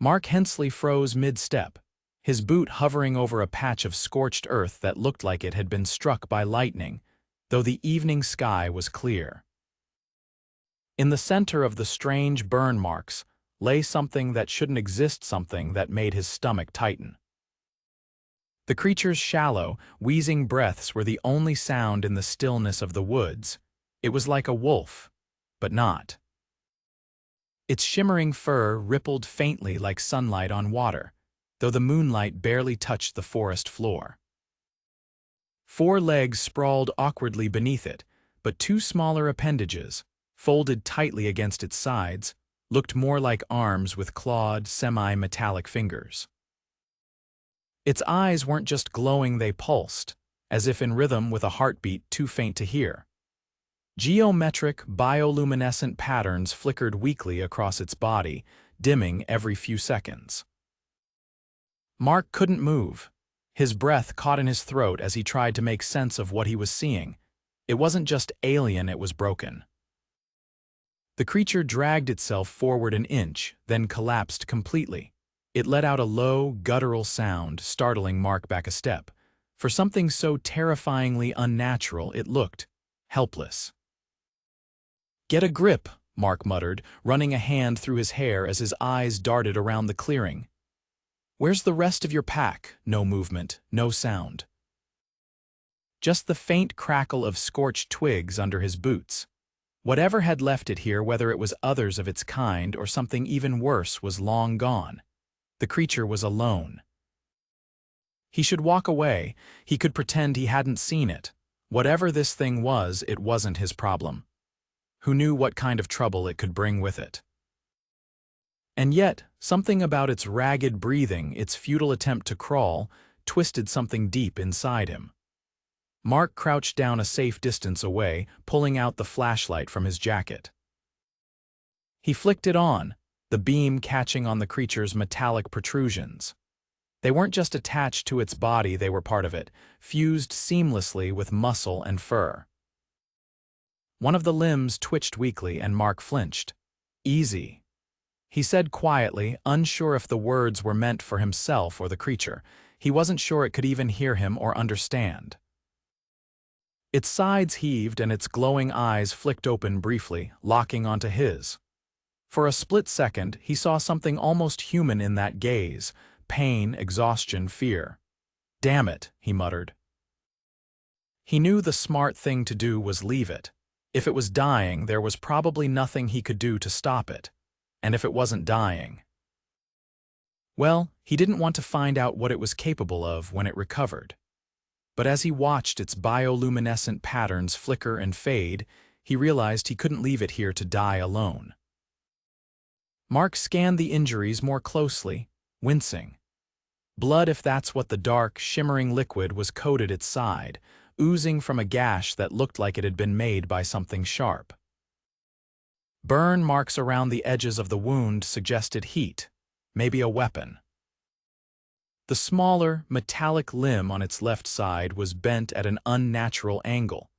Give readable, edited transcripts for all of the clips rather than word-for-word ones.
Mark Hensley froze mid-step, his boot hovering over a patch of scorched earth that looked like it had been struck by lightning, though the evening sky was clear. In the center of the strange burn marks lay something that shouldn't exist, something that made his stomach tighten. The creature's shallow, wheezing breaths were the only sound in the stillness of the woods. It was like a wolf, but not. Its shimmering fur rippled faintly like sunlight on water, though the moonlight barely touched the forest floor. 4 legs sprawled awkwardly beneath it, but 2 smaller appendages, folded tightly against its sides, looked more like arms with clawed, semi-metallic fingers. Its eyes weren't just glowing, they pulsed, as if in rhythm with a heartbeat too faint to hear. Geometric, bioluminescent patterns flickered weakly across its body, dimming every few seconds. Mark couldn't move. His breath caught in his throat as he tried to make sense of what he was seeing. It wasn't just alien, it was broken. The creature dragged itself forward an inch, then collapsed completely. It let out a low, guttural sound, startling Mark back a step. For something so terrifyingly unnatural, it looked helpless. "Get a grip," Mark muttered, running a hand through his hair as his eyes darted around the clearing. "Where's the rest of your pack?" No movement, no sound. Just the faint crackle of scorched twigs under his boots. Whatever had left it here, whether it was others of its kind or something even worse, was long gone. The creature was alone. He should walk away. He could pretend he hadn't seen it. Whatever this thing was, it wasn't his problem. Who knew what kind of trouble it could bring with it? And yet, something about its ragged breathing, its futile attempt to crawl, twisted something deep inside him. Mark crouched down a safe distance away, pulling out the flashlight from his jacket. He flicked it on, the beam catching on the creature's metallic protrusions. They weren't just attached to its body, they were part of it, fused seamlessly with muscle and fur. One of the limbs twitched weakly and Mark flinched. "Easy," he said quietly, unsure if the words were meant for himself or the creature. He wasn't sure it could even hear him or understand. Its sides heaved and its glowing eyes flicked open briefly, locking onto his. For a split second, he saw something almost human in that gaze: pain, exhaustion, fear. "Damn it," he muttered. He knew the smart thing to do was leave it. If it was dying, there was probably nothing he could do to stop it. And if it wasn't dying, well, he didn't want to find out what it was capable of when it recovered. But as he watched its bioluminescent patterns flicker and fade, he realized he couldn't leave it here to die alone. Mark scanned the injuries more closely, wincing. Blood, if that's what the dark, shimmering liquid was, coated its side, oozing from a gash that looked like it had been made by something sharp. Burn marks around the edges of the wound suggested heat, maybe a weapon. The smaller, metallic limb on its left side was bent at an unnatural angle,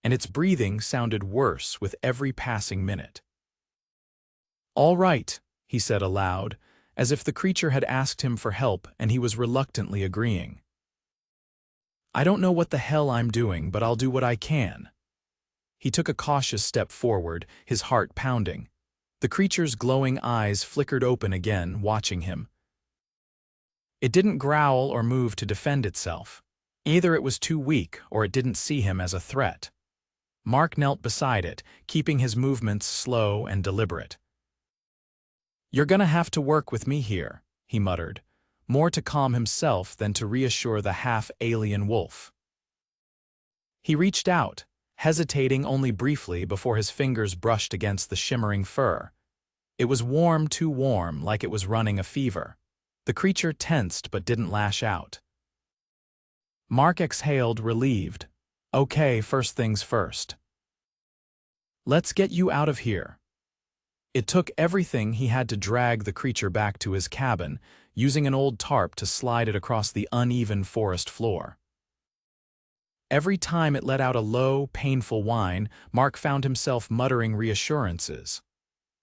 and its breathing sounded worse with every passing minute. "All right," he said aloud, as if the creature had asked him for help and he was reluctantly agreeing. "I don't know what the hell I'm doing, but I'll do what I can." He took a cautious step forward, his heart pounding. The creature's glowing eyes flickered open again, watching him. It didn't growl or move to defend itself. Either it was too weak or it didn't see him as a threat. Mark knelt beside it, keeping his movements slow and deliberate. "You're gonna have to work with me here," he muttered, more to calm himself than to reassure the half-alien wolf. He reached out, hesitating only briefly before his fingers brushed against the shimmering fur. It was warm, too warm, like it was running a fever. The creature tensed but didn't lash out. Mark exhaled, relieved. "Okay, first things first. Let's get you out of here." It took everything he had to drag the creature back to his cabin, using an old tarp to slide it across the uneven forest floor. Every time it let out a low, painful whine, Mark found himself muttering reassurances.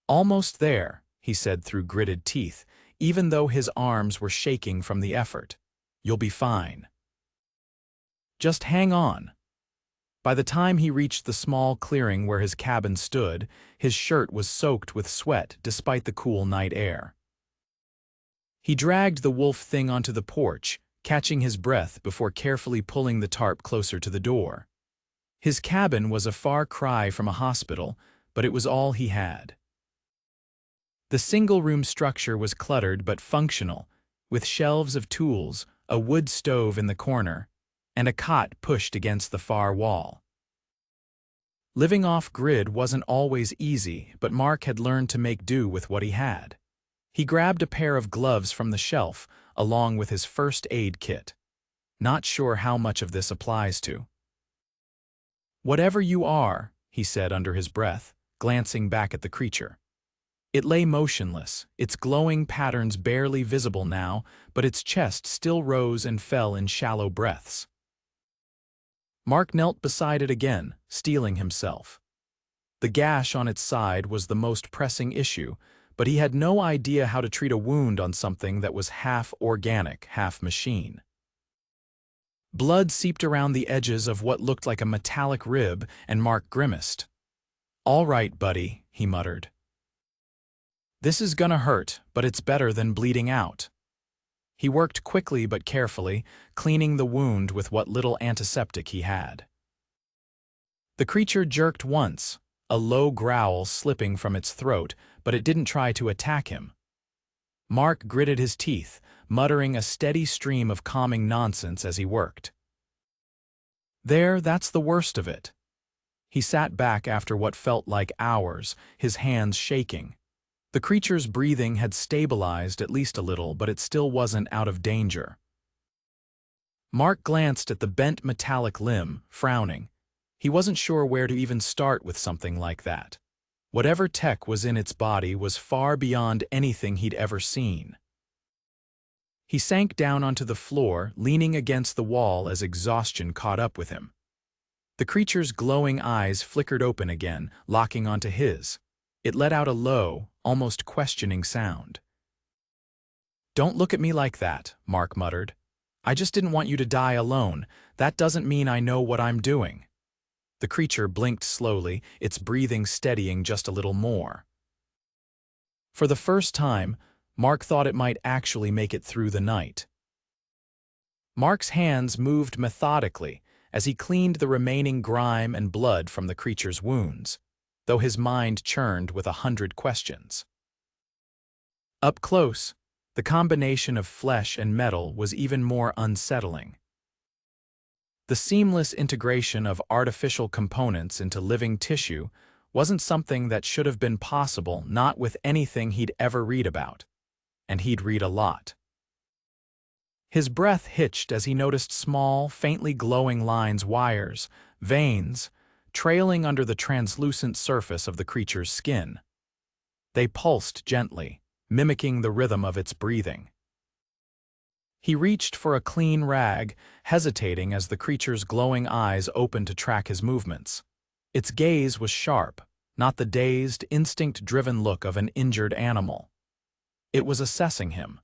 "Almost there," he said through gritted teeth, even though his arms were shaking from the effort. "You'll be fine. Just hang on." By the time he reached the small clearing where his cabin stood, his shirt was soaked with sweat despite the cool night air. He dragged the wolf thing onto the porch, catching his breath before carefully pulling the tarp closer to the door. His cabin was a far cry from a hospital, but it was all he had. The single-room structure was cluttered but functional, with shelves of tools, a wood stove in the corner, and a cot pushed against the far wall. Living off-grid wasn't always easy, but Mark had learned to make do with what he had. He grabbed a pair of gloves from the shelf, along with his first aid kit. Not sure how much of this applies to. "Whatever you are," he said under his breath, glancing back at the creature. It lay motionless, its glowing patterns barely visible now, but its chest still rose and fell in shallow breaths. Mark knelt beside it again, steeling himself. The gash on its side was the most pressing issue, but he had no idea how to treat a wound on something that was half organic, half machine. Blood seeped around the edges of what looked like a metallic rib, and Mark grimaced. "All right, buddy," he muttered. "This is gonna hurt, but it's better than bleeding out." He worked quickly but carefully, cleaning the wound with what little antiseptic he had. The creature jerked once, a low growl slipping from its throat, but it didn't try to attack him. Mark gritted his teeth, muttering a steady stream of calming nonsense as he worked. That's the worst of it. He sat back after what felt like hours, his hands shaking. The creature's breathing had stabilized at least a little, but it still wasn't out of danger. Mark glanced at the bent metallic limb, frowning. He wasn't sure where to even start with something like that. Whatever tech was in its body was far beyond anything he'd ever seen. He sank down onto the floor, leaning against the wall as exhaustion caught up with him. The creature's glowing eyes flickered open again, locking onto his. It let out a low, almost questioning sound. "Don't look at me like that," Mark muttered. "I just didn't want you to die alone. That doesn't mean I know what I'm doing." The creature blinked slowly, its breathing steadying just a little more. For the first time, Mark thought it might actually make it through the night. Mark's hands moved methodically as he cleaned the remaining grime and blood from the creature's wounds, though his mind churned with 100 questions. Up close, the combination of flesh and metal was even more unsettling. The seamless integration of artificial components into living tissue wasn't something that should have been possible, not with anything he'd ever read about. And he'd read a lot. His breath hitched as he noticed small, faintly glowing lines, wires, veins, trailing under the translucent surface of the creature's skin. They pulsed gently, mimicking the rhythm of its breathing. He reached for a clean rag, hesitating as the creature's glowing eyes opened to track his movements. Its gaze was sharp, not the dazed, instinct-driven look of an injured animal. It was assessing him.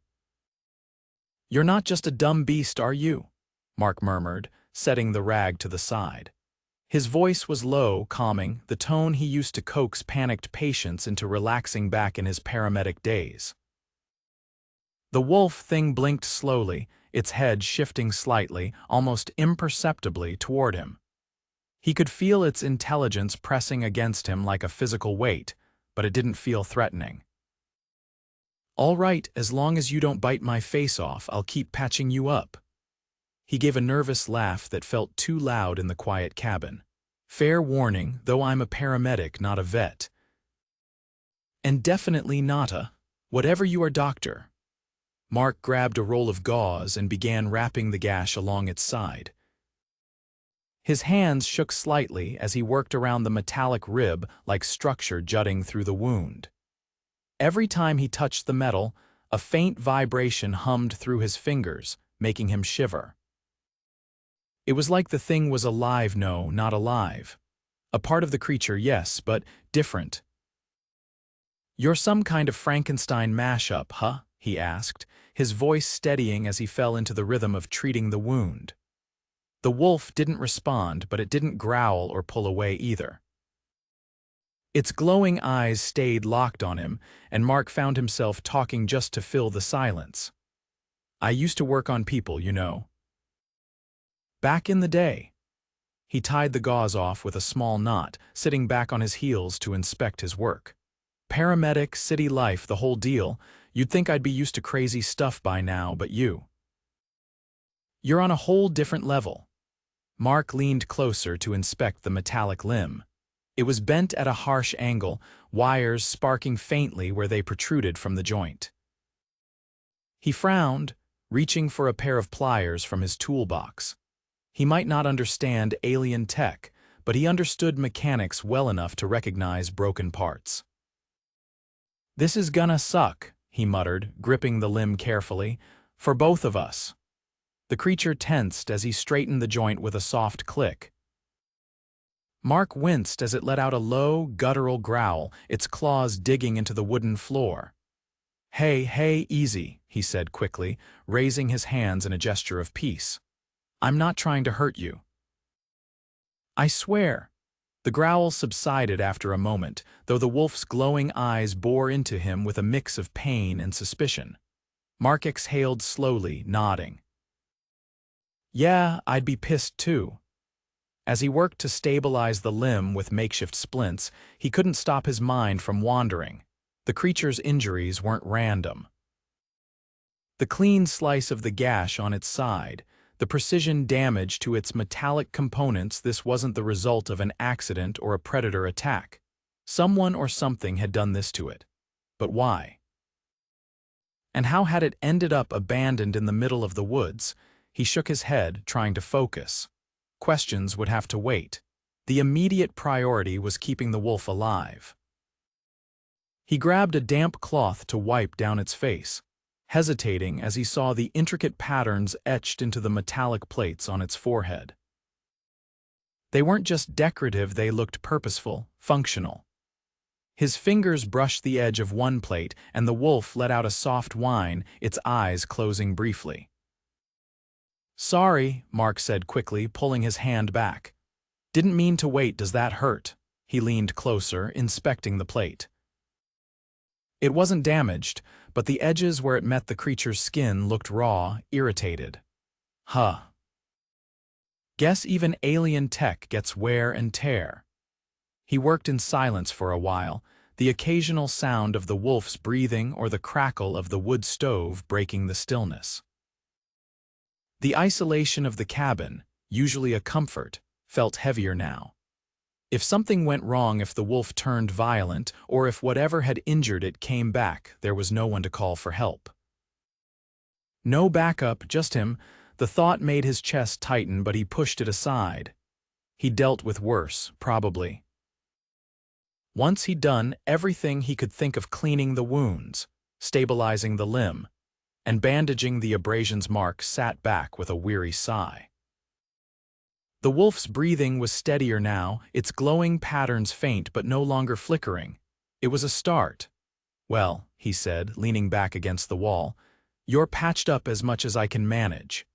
"You're not just a dumb beast, are you?" Mark murmured, setting the rag to the side. His voice was low, calming, the tone he used to coax panicked patients into relaxing back in his paramedic days. The wolf thing blinked slowly, its head shifting slightly, almost imperceptibly, toward him. He could feel its intelligence pressing against him like a physical weight, but it didn't feel threatening. "All right, as long as you don't bite my face off, I'll keep patching you up." He gave a nervous laugh that felt too loud in the quiet cabin. "Fair warning, though I'm a paramedic, not a vet. And definitely not a whatever you are, doctor." Mark grabbed a roll of gauze and began wrapping the gash along its side. His hands shook slightly as he worked around the metallic rib like structure jutting through the wound. Every time he touched the metal, a faint vibration hummed through his fingers, making him shiver. It was like the thing was alive, no, not alive. A part of the creature, yes, but different. "You're some kind of Frankenstein mashup, huh?" he asked, his voice steadying as he fell into the rhythm of treating the wound. The wolf didn't respond, but it didn't growl or pull away either. Its glowing eyes stayed locked on him, and Mark found himself talking just to fill the silence. "I used to work on people, you know. Back in the day." He tied the gauze off with a small knot, sitting back on his heels to inspect his work. "Paramedic, city life, the whole deal. You'd think I'd be used to crazy stuff by now, but you're on a whole different level." Mark leaned closer to inspect the metallic limb. It was bent at a harsh angle, wires sparking faintly where they protruded from the joint. He frowned, reaching for a pair of pliers from his toolbox. He might not understand alien tech, but he understood mechanics well enough to recognize broken parts. "This is gonna suck," he muttered, gripping the limb carefully, "for both of us." The creature tensed as he straightened the joint with a soft click. Mark winced as it let out a low, guttural growl, its claws digging into the wooden floor. Hey, easy," he said quickly, raising his hands in a gesture of peace. "I'm not trying to hurt you." "I swear." The growl subsided after a moment, though the wolf's glowing eyes bore into him with a mix of pain and suspicion. Mark exhaled slowly, nodding. "Yeah, I'd be pissed too." As he worked to stabilize the limb with makeshift splints, he couldn't stop his mind from wandering. The creature's injuries weren't random. The clean slice of the gash on its side, the precision damage to its metallic components, this wasn't the result of an accident or a predator attack. Someone or something had done this to it. But why? And how had it ended up abandoned in the middle of the woods? He shook his head, trying to focus. Questions would have to wait. The immediate priority was keeping the wolf alive. He grabbed a damp cloth to wipe down its face, hesitating as he saw the intricate patterns etched into the metallic plates on its forehead. They weren't just decorative, they looked purposeful, functional. His fingers brushed the edge of one plate, and the wolf let out a soft whine, its eyes closing briefly. "Sorry," Mark said quickly, pulling his hand back. "Didn't mean to wait, does that hurt?" He leaned closer, inspecting the plate. It wasn't damaged, but the edges where it met the creature's skin looked raw, irritated. Huh. Guess even alien tech gets wear and tear. He worked in silence for a while, the occasional sound of the wolf's breathing or the crackle of the wood stove breaking the stillness. The isolation of the cabin, usually a comfort, felt heavier now. If something went wrong, if the wolf turned violent, or if whatever had injured it came back, there was no one to call for help. No backup, just him. The thought made his chest tighten, but he pushed it aside. He dealt with worse, probably. Once he'd done everything he could think of, cleaning the wounds, stabilizing the limb, and bandaging the abrasions, Mark sat back with a weary sigh. The wolf's breathing was steadier now, its glowing patterns faint but no longer flickering. It was a start. "Well," he said, leaning back against the wall, "you're patched up as much as I can manage."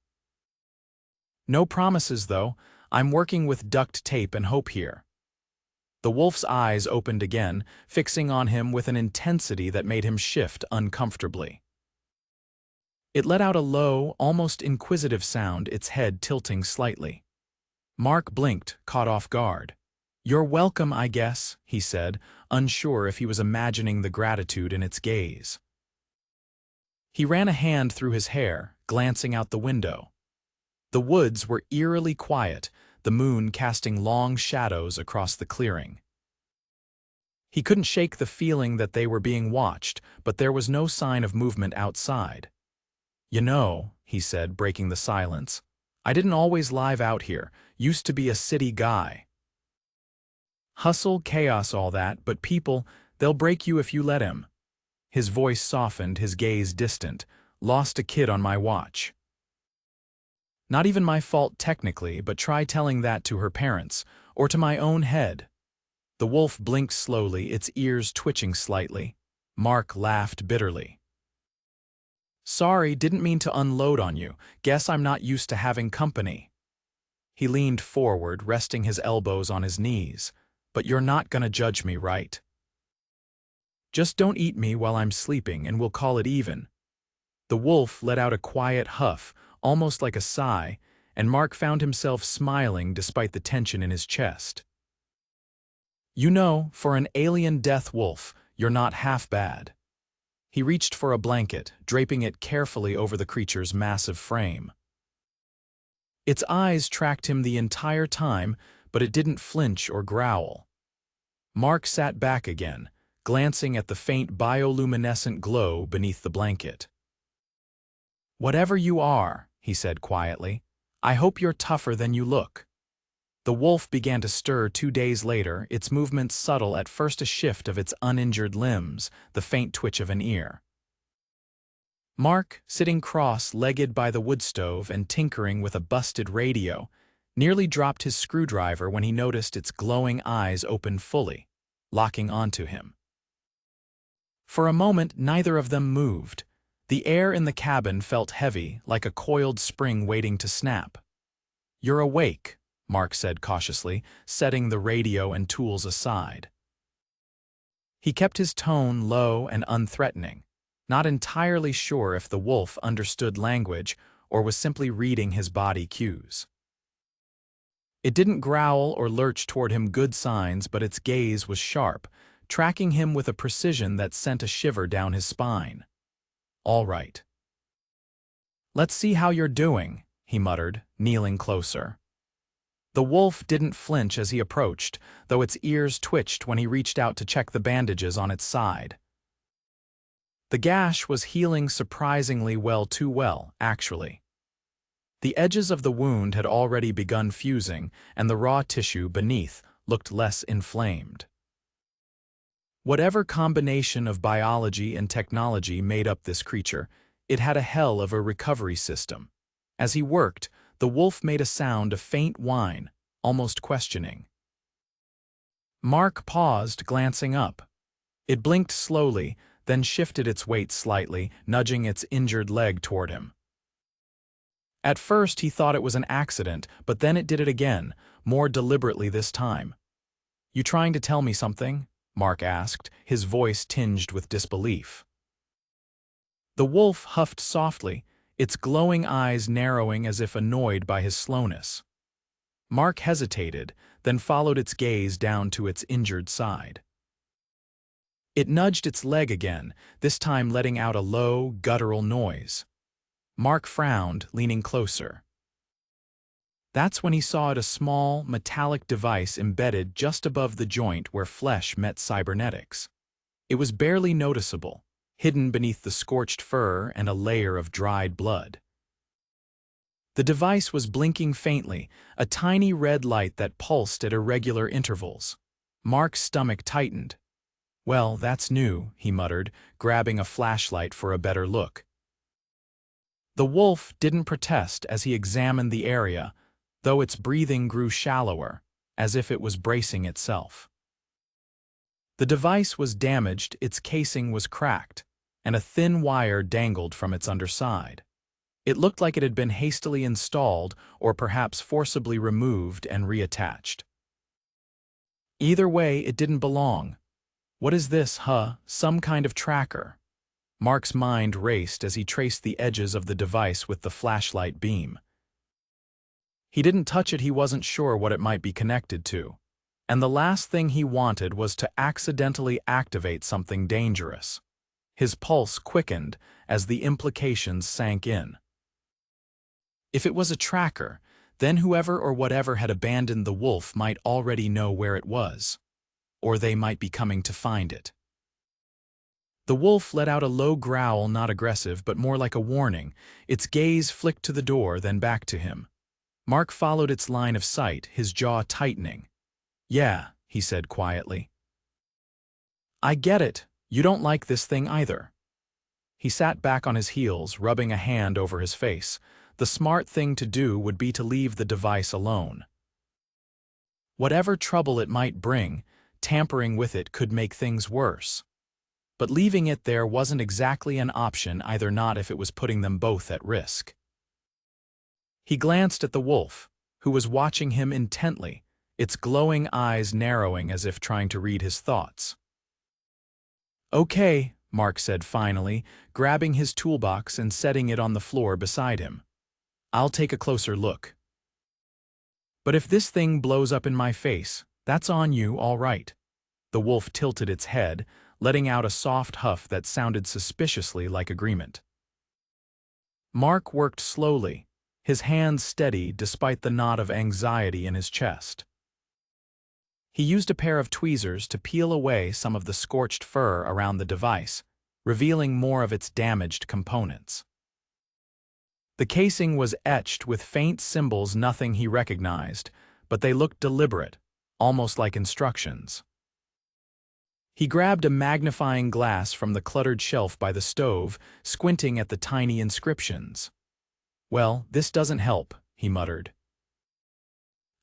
"No promises, though. I'm working with duct tape and hope here." The wolf's eyes opened again, fixing on him with an intensity that made him shift uncomfortably. It let out a low, almost inquisitive sound, its head tilting slightly. Mark blinked, caught off guard. "You're welcome, I guess," he said, unsure if he was imagining the gratitude in its gaze. He ran a hand through his hair, glancing out the window. The woods were eerily quiet, the moon casting long shadows across the clearing. He couldn't shake the feeling that they were being watched, but there was no sign of movement outside. "You know," he said, breaking the silence, "I didn't always live out here. Used to be a city guy. Hustle, chaos, all that, but people, they'll break you if you let him." His voice softened, his gaze distant. "Lost a kid on my watch. Not even my fault technically, but try telling that to her parents, or to my own head." The wolf blinked slowly, its ears twitching slightly. Mark laughed bitterly. Sorry, didn't mean to unload on you. Guess I'm not used to having company. He leaned forward, resting his elbows on his knees. But you're not gonna judge me, right? Just don't eat me while I'm sleeping and we'll call it even. The wolf let out a quiet huff, almost like a sigh, and Mark found himself smiling despite the tension in his chest. You know, for an alien death wolf, you're not half bad. He reached for a blanket, draping it carefully over the creature's massive frame. Its eyes tracked him the entire time, but it didn't flinch or growl. Mark sat back again, glancing at the faint bioluminescent glow beneath the blanket. Whatever you are, he said quietly, I hope you're tougher than you look. The wolf began to stir 2 days later, its movements subtle, at first a shift of its uninjured limbs, the faint twitch of an ear. Mark, sitting cross-legged by the wood stove and tinkering with a busted radio, nearly dropped his screwdriver when he noticed its glowing eyes open fully, locking onto him. For a moment, neither of them moved. The air in the cabin felt heavy, like a coiled spring waiting to snap. You're awake, Mark said cautiously, setting the radio and tools aside. He kept his tone low and unthreatening, not entirely sure if the wolf understood language or was simply reading his body cues. It didn't growl or lurch toward him, good signs, but its gaze was sharp, tracking him with a precision that sent a shiver down his spine. All right. Let's see how you're doing, he muttered, kneeling closer. The wolf didn't flinch as he approached, though its ears twitched when he reached out to check the bandages on its side. The gash was healing surprisingly well, too well, actually. The edges of the wound had already begun fusing, and the raw tissue beneath looked less inflamed. Whatever combination of biology and technology made up this creature, it had a hell of a recovery system. As he worked, the wolf made a sound of faint whine, almost questioning. Mark paused, glancing up. It blinked slowly, then shifted its weight slightly, nudging its injured leg toward him. At first he thought it was an accident, but then it did it again, more deliberately this time. You trying to tell me something? Mark asked, his voice tinged with disbelief. The wolf huffed softly, its glowing eyes narrowing as if annoyed by his slowness. Mark hesitated, then followed its gaze down to its injured side. It nudged its leg again, this time letting out a low, guttural noise. Mark frowned, leaning closer. That's when he saw it, a small, metallic device embedded just above the joint where flesh met cybernetics. It was barely noticeable, hidden beneath the scorched fur and a layer of dried blood. The device was blinking faintly, a tiny red light that pulsed at irregular intervals. Mark's stomach tightened. Well, that's new, he muttered, grabbing a flashlight for a better look. The wolf didn't protest as he examined the area, though its breathing grew shallower, as if it was bracing itself. The device was damaged, its casing was cracked, and a thin wire dangled from its underside. It looked like it had been hastily installed or perhaps forcibly removed and reattached. Either way, it didn't belong. What is this, some kind of tracker? Mark's mind raced as he traced the edges of the device with the flashlight beam. He didn't touch it, he wasn't sure what it might be connected to. And the last thing he wanted was to accidentally activate something dangerous. His pulse quickened as the implications sank in. If it was a tracker, then whoever or whatever had abandoned the wolf might already know where it was. Or they might be coming to find it. The wolf let out a low growl, not aggressive, but more like a warning. Its gaze flicked to the door, then back to him. Mark followed its line of sight, his jaw tightening. Yeah, he said quietly. I get it. You don't like this thing either. He sat back on his heels, rubbing a hand over his face. The smart thing to do would be to leave the device alone. Whatever trouble it might bring, tampering with it could make things worse. but leaving it there wasn't exactly an option, either, not if it was putting them both at risk. He glanced at the wolf, who was watching him intently, its glowing eyes narrowing as if trying to read his thoughts. "Okay," Mark said finally, grabbing his toolbox and setting it on the floor beside him. "I'll take a closer look. But if this thing blows up in my face, that's on you, all right." The wolf tilted its head, letting out a soft huff that sounded suspiciously like agreement. Mark worked slowly, his hands steady despite the knot of anxiety in his chest. He used a pair of tweezers to peel away some of the scorched fur around the device, revealing more of its damaged components. The casing was etched with faint symbols nothing he recognized, but they looked deliberate, almost like instructions. He grabbed a magnifying glass from the cluttered shelf by the stove, squinting at the tiny inscriptions. "Well, this doesn't help," he muttered.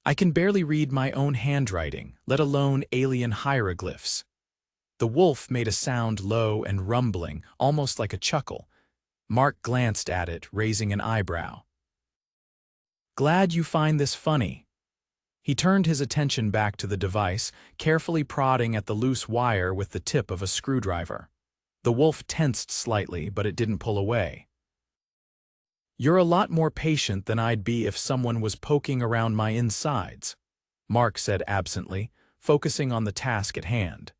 "I can barely read my own handwriting, let alone alien hieroglyphs." The wolf made a sound low and rumbling, almost like a chuckle. Mark glanced at it, raising an eyebrow. "Glad you find this funny." He turned his attention back to the device, carefully prodding at the loose wire with the tip of a screwdriver. The wolf tensed slightly, but it didn't pull away. "You're a lot more patient than I'd be if someone was poking around my insides," Mark said absently, focusing on the task at hand.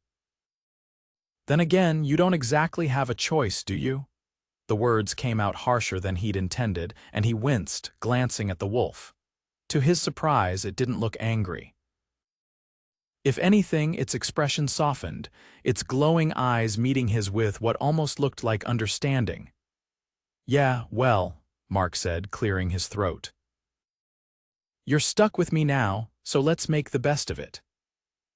"Then again, you don't exactly have a choice, do you?" The words came out harsher than he'd intended, and he winced, glancing at the wolf. To his surprise, it didn't look angry. If anything, its expression softened, its glowing eyes meeting his with what almost looked like understanding. "Yeah, well," Mark said, clearing his throat. "You're stuck with me now, so let's make the best of it."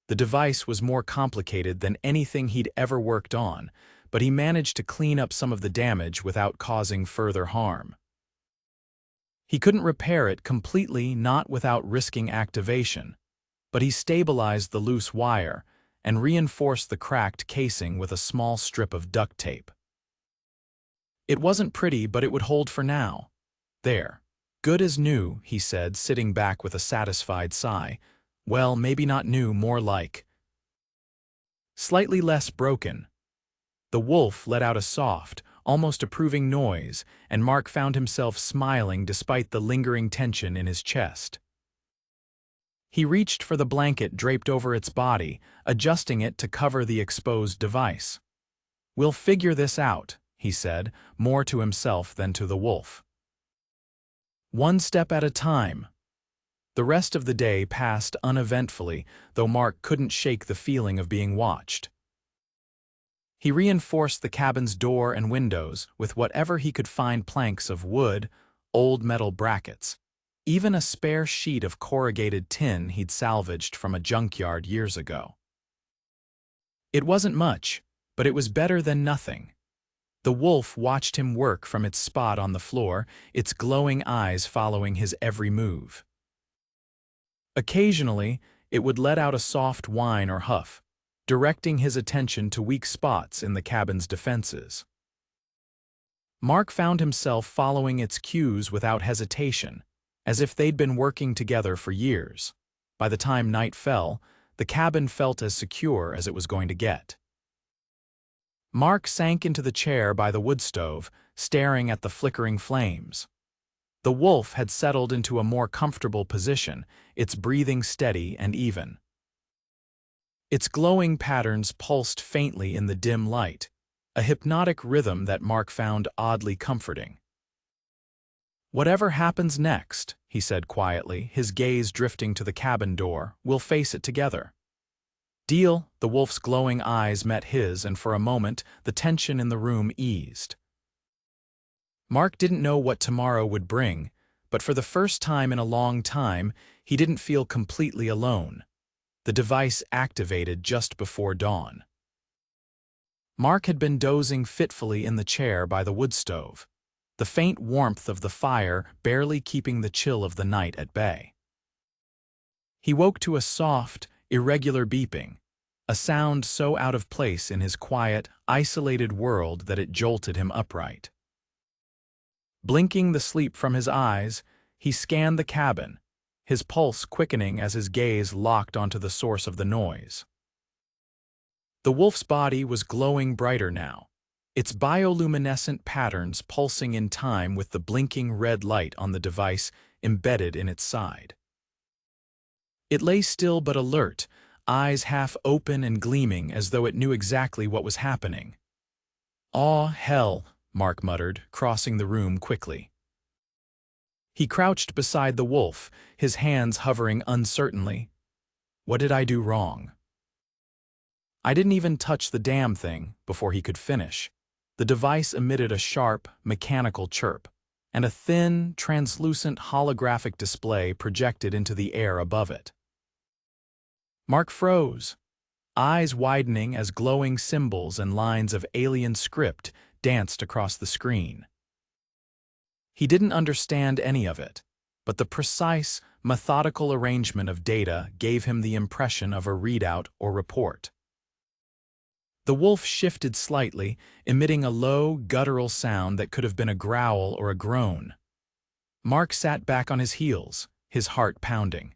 The device was more complicated than anything he'd ever worked on, but he managed to clean up some of the damage without causing further harm. He couldn't repair it completely, not without risking activation, but he stabilized the loose wire and reinforced the cracked casing with a small strip of duct tape. It wasn't pretty, but it would hold for now. "There. Good as new," he said, sitting back with a satisfied sigh. "Well, maybe not new, more like slightly less broken." The wolf let out a soft, almost approving noise, and Mark found himself smiling despite the lingering tension in his chest. He reached for the blanket draped over its body, adjusting it to cover the exposed device. "We'll figure this out," he said, more to himself than to the wolf. "One step at a time." The rest of the day passed uneventfully, though Mark couldn't shake the feeling of being watched. He reinforced the cabin's door and windows with whatever he could find: planks of wood, old metal brackets, even a spare sheet of corrugated tin he'd salvaged from a junkyard years ago. It wasn't much, but it was better than nothing. The wolf watched him work from its spot on the floor, its glowing eyes following his every move. Occasionally, it would let out a soft whine or huff, directing his attention to weak spots in the cabin's defenses. Mark found himself following its cues without hesitation, as if they'd been working together for years. By the time night fell, the cabin felt as secure as it was going to get. Mark sank into the chair by the wood stove, staring at the flickering flames. The wolf had settled into a more comfortable position, its breathing steady and even. Its glowing patterns pulsed faintly in the dim light, a hypnotic rhythm that Mark found oddly comforting. "Whatever happens next," he said quietly, his gaze drifting to the cabin door, "we'll face it together." "Deal." The wolf's glowing eyes met his, and for a moment, the tension in the room eased. Mark didn't know what tomorrow would bring, but for the first time in a long time, he didn't feel completely alone. The device activated just before dawn. Mark had been dozing fitfully in the chair by the wood stove, the faint warmth of the fire barely keeping the chill of the night at bay. He woke to a soft, irregular beeping, a sound so out of place in his quiet, isolated world that it jolted him upright. Blinking the sleep from his eyes, he scanned the cabin, his pulse quickening as his gaze locked onto the source of the noise. The wolf's body was glowing brighter now, its bioluminescent patterns pulsing in time with the blinking red light on the device embedded in its side. It lay still but alert, eyes half open and gleaming as though it knew exactly what was happening. "Aw, hell," Mark muttered, crossing the room quickly. He crouched beside the wolf, his hands hovering uncertainly. "What did I do wrong?" "I didn't even touch the damn thing," before he could finish. The device emitted a sharp, mechanical chirp, and a thin, translucent holographic display projected into the air above it. Mark froze, eyes widening as glowing symbols and lines of alien script danced across the screen. He didn't understand any of it, but the precise, methodical arrangement of data gave him the impression of a readout or report. The wolf shifted slightly, emitting a low, guttural sound that could have been a growl or a groan. Mark sat back on his heels, his heart pounding.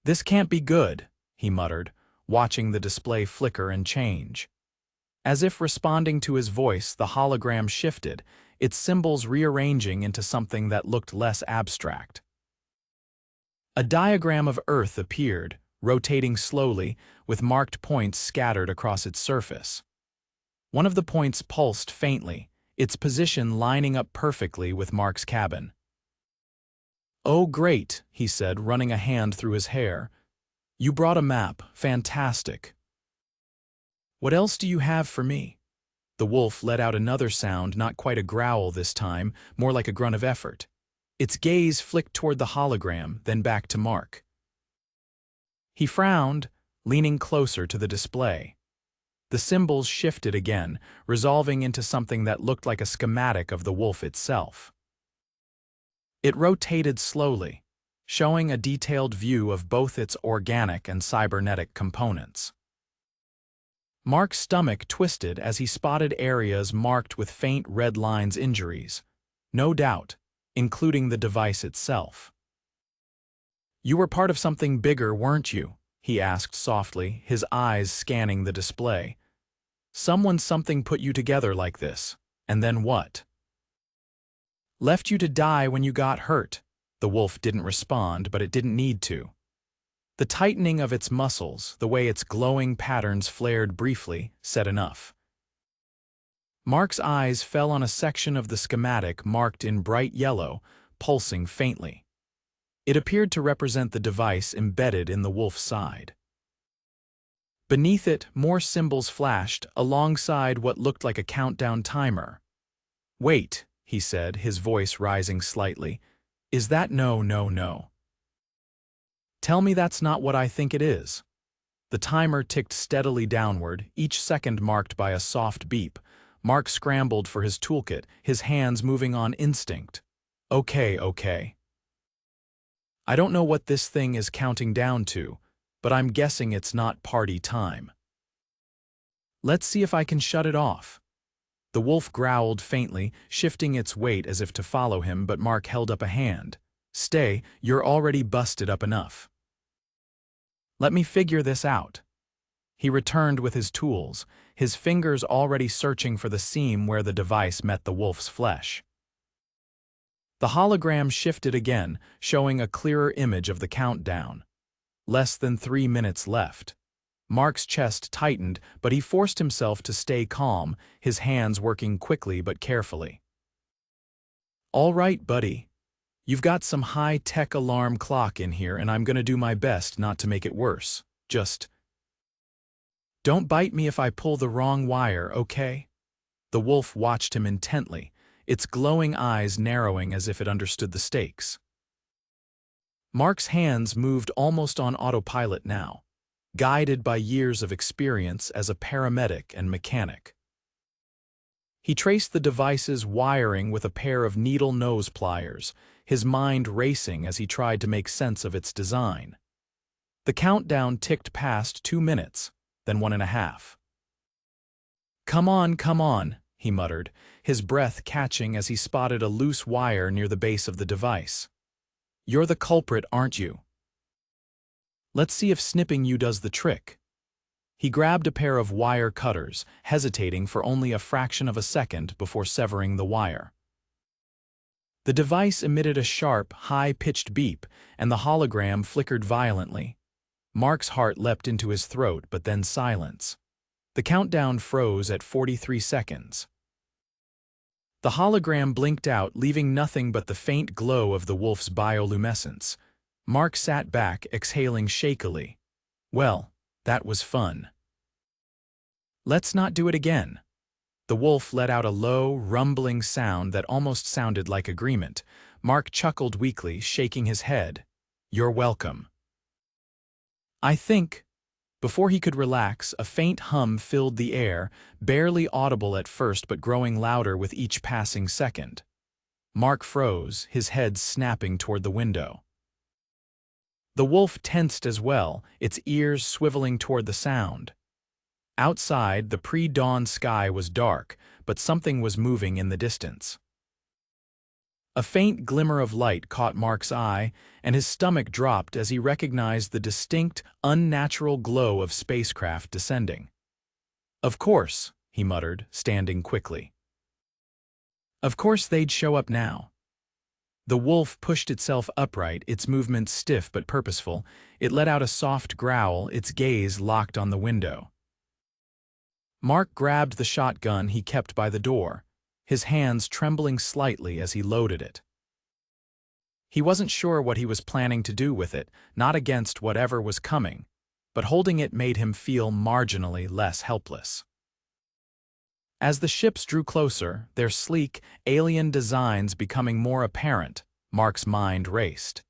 "This can't be good," he muttered, watching the display flicker and change. As if responding to his voice, the hologram shifted, its symbols rearranging into something that looked less abstract. A diagram of Earth appeared, rotating slowly, with marked points scattered across its surface. One of the points pulsed faintly, its position lining up perfectly with Mark's cabin. "Oh, great," he said, running a hand through his hair. "You brought a map. Fantastic. What else do you have for me?" The wolf let out another sound, not quite a growl this time, more like a grunt of effort. Its gaze flicked toward the hologram, then back to Mark. He frowned, leaning closer to the display. The symbols shifted again, resolving into something that looked like a schematic of the wolf itself. It rotated slowly, showing a detailed view of both its organic and cybernetic components. Mark's stomach twisted as he spotted areas marked with faint red lines injuries, no doubt, including the device itself. "You were part of something bigger, weren't you?" he asked softly, his eyes scanning the display. Something put you together like this, and then what?" "Left you to die when you got hurt." The wolf didn't respond, but it didn't need to. The tightening of its muscles, the way its glowing patterns flared briefly, said enough. Mark's eyes fell on a section of the schematic marked in bright yellow, pulsing faintly. It appeared to represent the device embedded in the wolf's side. Beneath it, more symbols flashed, alongside what looked like a countdown timer. "Wait," he said, his voice rising slightly. "Is that no. Tell me that's not what I think it is." The timer ticked steadily downward, each second marked by a soft beep. Mark scrambled for his toolkit, his hands moving on instinct. Okay. "I don't know what this thing is counting down to, but I'm guessing it's not party time." "Let's see if I can shut it off." The wolf growled faintly, shifting its weight as if to follow him, but Mark held up a hand. "Stay, you're already busted up enough." "Let me figure this out." He returned with his tools, his fingers already searching for the seam where the device met the wolf's flesh. The hologram shifted again, showing a clearer image of the countdown. Less than 3 minutes left. Mark's chest tightened, but he forced himself to stay calm, his hands working quickly but carefully. "All right, buddy. You've got some high-tech alarm clock in here, and I'm gonna do my best not to make it worse. Just don't bite me if I pull the wrong wire, okay?" The wolf watched him intently, its glowing eyes narrowing as if it understood the stakes. Mark's hands moved almost on autopilot now, guided by years of experience as a paramedic and mechanic. He traced the device's wiring with a pair of needle nose pliers, his mind racing as he tried to make sense of its design. The countdown ticked past 2 minutes, then 1.5. Come on, he muttered, his breath catching as he spotted a loose wire near the base of the device. You're the culprit, aren't you? Let's see if snipping you does the trick. He grabbed a pair of wire cutters, hesitating for only a fraction of a second before severing the wire. The device emitted a sharp, high-pitched beep, and the hologram flickered violently. Mark's heart leapt into his throat, but then silence. The countdown froze at 43 seconds. The hologram blinked out, leaving nothing but the faint glow of the wolf's bioluminescence. Mark sat back, exhaling shakily. Well, that was fun. Let's not do it again. The wolf let out a low, rumbling sound that almost sounded like agreement. Mark chuckled weakly, shaking his head. You're welcome. I think. Before he could relax, a faint hum filled the air, barely audible at first but growing louder with each passing second. Mark froze, his head snapping toward the window. The wolf tensed as well, its ears swiveling toward the sound. Outside, the pre-dawn sky was dark, but something was moving in the distance. A faint glimmer of light caught Mark's eye, and his stomach dropped as he recognized the distinct, unnatural glow of spacecraft descending. Of course, he muttered, standing quickly. Of course they'd show up now. The wolf pushed itself upright, its movements stiff but purposeful. It let out a soft growl, its gaze locked on the window. Mark grabbed the shotgun he kept by the door, his hands trembling slightly as he loaded it. He wasn't sure what he was planning to do with it, not against whatever was coming, but holding it made him feel marginally less helpless. As the ships drew closer, their sleek, alien designs becoming more apparent, Mark's mind raced.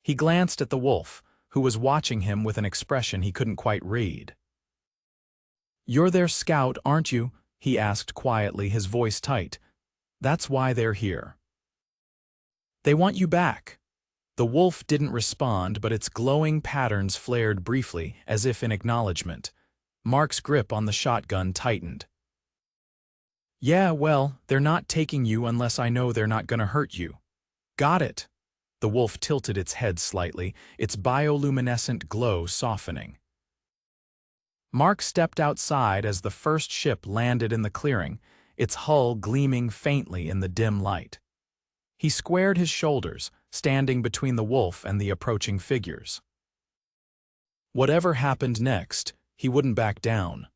He glanced at the wolf, who was watching him with an expression he couldn't quite read. You're their scout, aren't you? He asked quietly, his voice tight. That's why they're here. They want you back. The wolf didn't respond, but its glowing patterns flared briefly, as if in acknowledgement. Mark's grip on the shotgun tightened. Yeah, well, they're not taking you unless I know they're not gonna hurt you. Got it. The wolf tilted its head slightly, its bioluminescent glow softening. Mark stepped outside as the first ship landed in the clearing, its hull gleaming faintly in the dim light. He squared his shoulders, standing between the wolf and the approaching figures. Whatever happened next, he wouldn't back down.